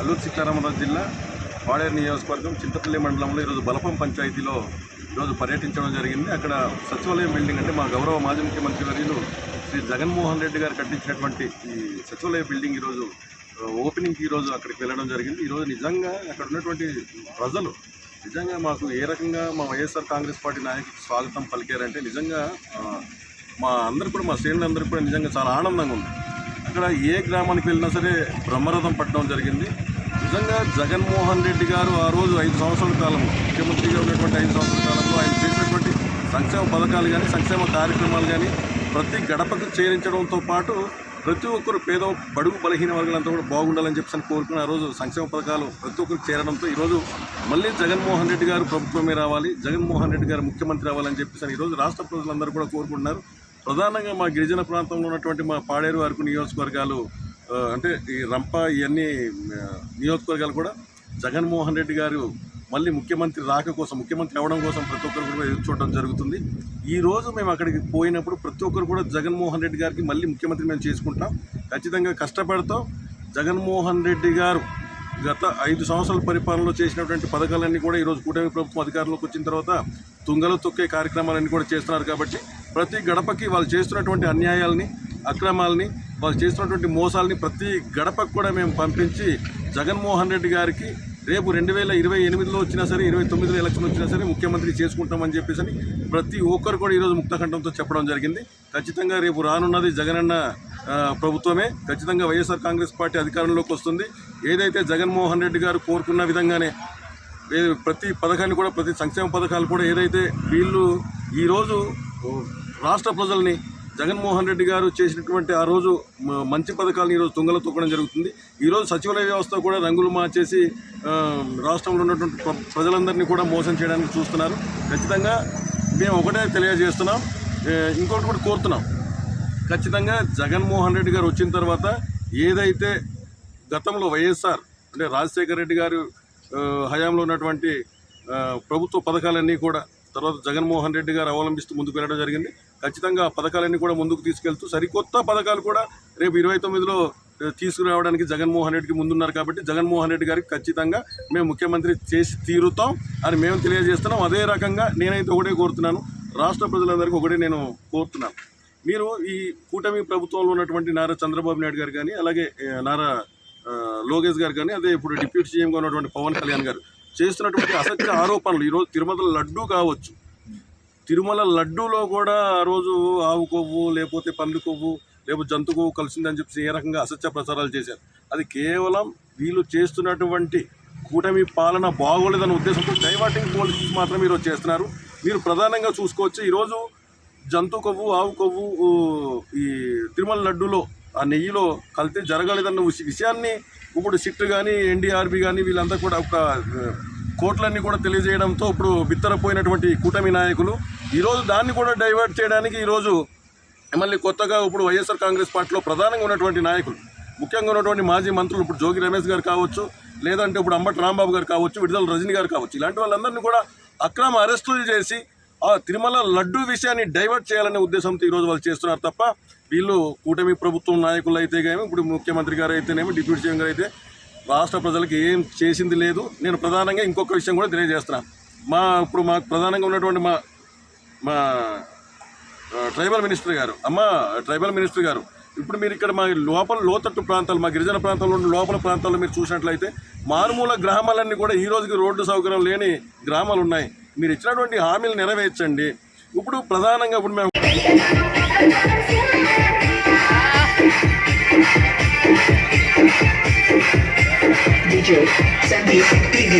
అల్లూరు సీతారామరాజు జిల్లా పాడేరు నియోజకవర్గం చింతపల్లి మండలంలో ఈరోజు బలపం పంచాయతీలో ఈరోజు పర్యటించడం జరిగింది. అక్కడ సచివాలయం బిల్డింగ్ అంటే మా గౌరవ మాజీ ముఖ్యమంత్రి వర్యులు శ్రీ జగన్మోహన్ రెడ్డి గారు కట్టించినటువంటి ఈ సచివాలయ బిల్డింగ్ ఈరోజు ఓపెనింగ్కి ఈరోజు అక్కడికి వెళ్ళడం జరిగింది. ఈరోజు నిజంగా అక్కడ ఉన్నటువంటి ప్రజలు నిజంగా మాకు ఏ రకంగా మా వైఎస్ఆర్ కాంగ్రెస్ పార్టీ నాయకులకు స్వాగతం పలికారంటే నిజంగా మా అందరూ కూడా మా శ్రేణులందరూ కూడా నిజంగా చాలా ఆనందంగా ఉంది. అక్కడ ఏ గ్రామానికి వెళ్ళినా సరే బ్రహ్మరథం పట్టడం జరిగింది. నిజంగా జగన్మోహన్ రెడ్డి గారు ఆ రోజు 5 సంవత్సరాల కాలం ముఖ్యమంత్రిగా ఉన్నటువంటి 5 సంవత్సరాల కాలంలో ఆయన చేసినటువంటి సంక్షేమ పథకాలు కానీ సంక్షేమ కార్యక్రమాలు కానీ ప్రతి గడపకు చేరించడంతో పాటు ప్రతి ఒక్కరు పేద బడుగు బలహీన వర్గాలంతా కూడా బాగుండాలని చెప్పి కోరుకుని ఆ రోజు సంక్షేమ పథకాలు ప్రతి ఒక్కరికి చేరడంతో ఈరోజు మళ్ళీ జగన్మోహన్ రెడ్డి గారు ప్రభుత్వమే రావాలి, జగన్మోహన్ రెడ్డి గారు ముఖ్యమంత్రి అవ్వాలని చెప్పేసి ఈరోజు రాష్ట్ర ప్రజలందరూ కూడా కోరుకుంటున్నారు. ప్రధానంగా మా గిరిజన ప్రాంతంలో ఉన్నటువంటి మా పాడేరు అరకు నియోజకవర్గాలు అంటే ఈ రంప ఇవన్నీ నియోజకవర్గాలు కూడా జగన్మోహన్ రెడ్డి గారు మళ్ళీ ముఖ్యమంత్రి రాక కోసం ముఖ్యమంత్రి అవ్వడం కోసం ప్రతి ఒక్కరు కూడా ఎదురు చూడడం జరుగుతుంది. ఈరోజు మేము అక్కడికి పోయినప్పుడు ప్రతి ఒక్కరు కూడా జగన్మోహన్ రెడ్డి గారికి మళ్ళీ ముఖ్యమంత్రి మేము చేసుకుంటాం, ఖచ్చితంగా కష్టపడతాం. జగన్మోహన్ రెడ్డి గారు గత 5 సంవత్సరాల పరిపాలనలో చేసినటువంటి పథకాలన్నీ కూడా ఈరోజు కూటమి ప్రభుత్వం అధికారంలోకి వచ్చిన తర్వాత తుంగలో తొక్కే కార్యక్రమాలన్నీ కూడా చేస్తున్నారు. కాబట్టి ప్రతి గడపకి వాళ్ళు చేస్తున్నటువంటి అన్యాయాలని అక్రమాలని వాళ్ళు చేస్తున్నటువంటి మోసాలని ప్రతి గడపకు కూడా మేము పంపించి జగన్మోహన్ రెడ్డి గారికి రేపు 2028లో వచ్చినా సరే 29లో ఎలక్షన్ వచ్చినా సరే ముఖ్యమంత్రి చేసుకుంటామని చెప్పేసి ప్రతి ఒక్కరు కూడా ఈరోజు ముక్తకంఠంతో చెప్పడం జరిగింది. ఖచ్చితంగా రేపు రానున్నది జగనన్న ప్రభుత్వమే, ఖచ్చితంగా వైఎస్ఆర్ కాంగ్రెస్ పార్టీ అధికారంలోకి వస్తుంది. ఏదైతే జగన్మోహన్ రెడ్డి గారు కోరుకున్న విధంగానే ప్రతి పథకాన్ని కూడా ప్రతి సంక్షేమ పథకాలు కూడా ఏదైతే వీళ్ళు ఈరోజు రాష్ట్ర ప్రజల్ని జగన్మోహన్ రెడ్డి గారు చేసినటువంటి ఆ రోజు మంచి పథకాలను ఈరోజు తుంగలో తొక్కడం జరుగుతుంది. ఈరోజు సచివాలయ వ్యవస్థ కూడా రంగులు మార్చేసి రాష్ట్రంలో ఉన్నటువంటి ప్రజలందరినీ కూడా మోసం చేయడానికి చూస్తున్నారు. ఖచ్చితంగా మేము ఒకటే తెలియజేస్తున్నాం, ఇంకొకటి కూడా కోరుతున్నాం. ఖచ్చితంగా జగన్మోహన్ రెడ్డి గారు వచ్చిన తర్వాత ఏదైతే గతంలో వైఎస్ఆర్ అంటే రాజశేఖర రెడ్డి గారు హయాంలో ఉన్నటువంటి ప్రభుత్వ పథకాలన్నీ కూడా తర్వాత జగన్మోహన్ రెడ్డి గారు అవలంబిస్తూ ముందుకు వెళ్ళడం జరిగింది. ఖచ్చితంగా ఆ పథకాలన్నీ కూడా ముందుకు తీసుకెళ్తూ సరికొత్త పథకాలు కూడా రేపు 29లో తీసుకురావడానికి జగన్మోహన్ రెడ్డికి ముందున్నారు. కాబట్టి జగన్మోహన్ రెడ్డి గారికి ఖచ్చితంగా మేము ముఖ్యమంత్రి చేసి తీరుతాం అని మేము తెలియజేస్తున్నాం. అదే రకంగా నేనైతే ఒకటే కోరుతున్నాను, రాష్ట్ర ప్రజలందరికీ ఒకటే నేను కోరుతున్నాను, మీరు ఈ కూటమి ప్రభుత్వంలో ఉన్నటువంటి నారా చంద్రబాబు నాయుడు గారు కానీ అలాగే నారా లోకేష్ గారు కానీ అదే ఇప్పుడు డిప్యూటీ సీఎంగా ఉన్నటువంటి పవన్ కళ్యాణ్ గారు చేస్తున్నటువంటి అసత్య ఆరోపణలు ఈరోజు తిరుమల లడ్డూ కావచ్చు, తిరుమల లడ్డూలో కూడా ఆ రోజు ఆవు కొవ్వు లేకపోతే పంది కొవ్వు లేకపోతే జంతు కొవ్వు కలిసిందని చెప్పి ఏ రకంగా అసత్య ప్రచారాలు చేశారు. అది కేవలం వీళ్ళు చేస్తున్నటువంటి కూటమి పాలన బాగోలేదన్న ఉద్దేశంతో డైవర్టింగ్ పాలిటిక్స్ మాత్రం ఈరోజు చేస్తున్నారు. మీరు ప్రధానంగా చూసుకోవచ్చు, ఈరోజు జంతు కొవ్వు ఆవు కొవ్వు ఈ తిరుమల లడ్డూలో ఆ నెయ్యిలో కల్తీ జరగలేదన్న విషయాన్ని ఇప్పుడు సిట్ కానీ ఎన్డీఆర్బీ కానీ వీళ్ళంతా కూడా ఒక కోట్లన్నీ కూడా తెలియజేయడంతో ఇప్పుడు బిత్తరపోయినటువంటి కూటమి నాయకులు ఈరోజు దాన్ని కూడా డైవర్ట్ చేయడానికి ఈరోజు మళ్ళీ కొత్తగా ఇప్పుడు వైఎస్ఆర్ కాంగ్రెస్ పార్టీలో ప్రధానంగా ఉన్నటువంటి నాయకులు ముఖ్యంగా ఉన్నటువంటి మాజీ మంత్రులు ఇప్పుడు జోగి రమేష్ గారు కావచ్చు, లేదంటే ఇప్పుడు అంబటి రాంబాబు గారు కావచ్చు, విడుదల రజనీ గారు కావచ్చు, ఇలాంటి వాళ్ళందరినీ కూడా అక్రమ అరెస్టులు చేసి ఆ తిరుమల లడ్డూ విషయాన్ని డైవర్ట్ చేయాలనే ఉద్దేశంతో ఈరోజు వాళ్ళు చేస్తున్నారు తప్ప వీళ్ళు కూటమి ప్రభుత్వం నాయకులు అయితే కానీ ఇప్పుడు ముఖ్యమంత్రి గారు అయితేనేమి డిప్యూటీ సీఎం గారు అయితే రాష్ట్ర ప్రజలకు ఏం చేసింది లేదు. నేను ప్రధానంగా ఇంకొక విషయం కూడా తెలియజేస్తున్నాను, ఇప్పుడు మాకు ప్రధానంగా ఉన్నటువంటి మా ట్రైబల్ మినిస్టర్ గారు ఇప్పుడు మీరు ఇక్కడ మా లోతట్టు ప్రాంతాలు మా గిరిజన ప్రాంతంలో ఉన్న లోపల ప్రాంతాల్లో మీరు చూసినట్లయితే మారుమూల గ్రామాలన్నీ కూడా ఈ రోజుకి రోడ్డు సౌకర్యం లేని గ్రామాలు ఉన్నాయి. మీరు ఇచ్చినటువంటి హామీలు నెరవేర్చండి. ఇప్పుడు ప్రధానంగా ఇప్పుడు మేము DJ Sandeep TV